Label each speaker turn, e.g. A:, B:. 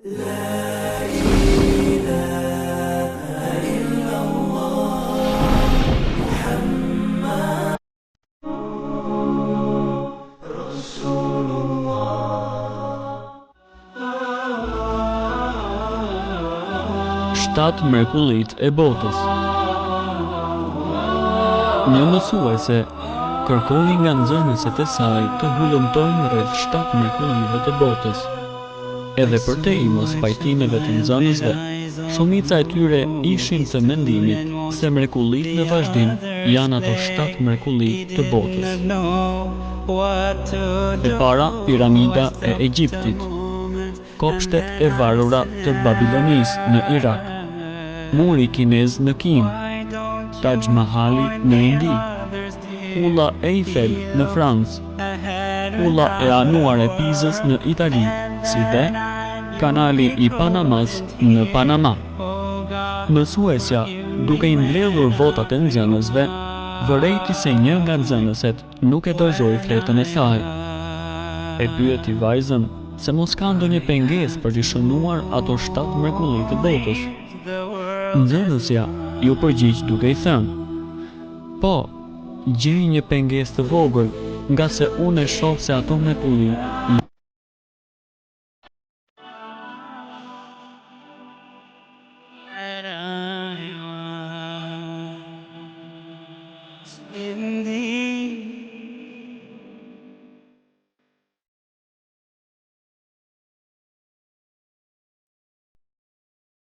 A: Shtatë mrekullit e botës. Një mësuese kërkoi nga nxënësit e saj të hullumtojnë rreth 7 mrekullive të botës. Edhe për te i mos pajtimeve të nxënësve, shumica e tyre ishin të mendimit se mrekullit në vazhdim janë ato 7 mrekulli të botës. E para, piramida e Egjiptit, kopshtet e varura të Babilonisë në Irak, muri kinez në Kinë, Taj Mahali në Indi, Kulla Eiffel në Francë, Kulla e anuar e Pizës në Itali, si dhe kanali i Panamas në Panama. Mësuesja, duke i mbledhur votat e nxënësve, vërejti se një nga nxënëset nuk e dorëzoi fletën e saj. E pyeti vajzën se mos ka ndonjë pengesë për t'i shënuar ato 7 mrekulli të botës. Nxënësja ju përgjigj duke i thënë: "Po, gjej një pengesë të vogël, nga se unë e shoh se ato mrekulli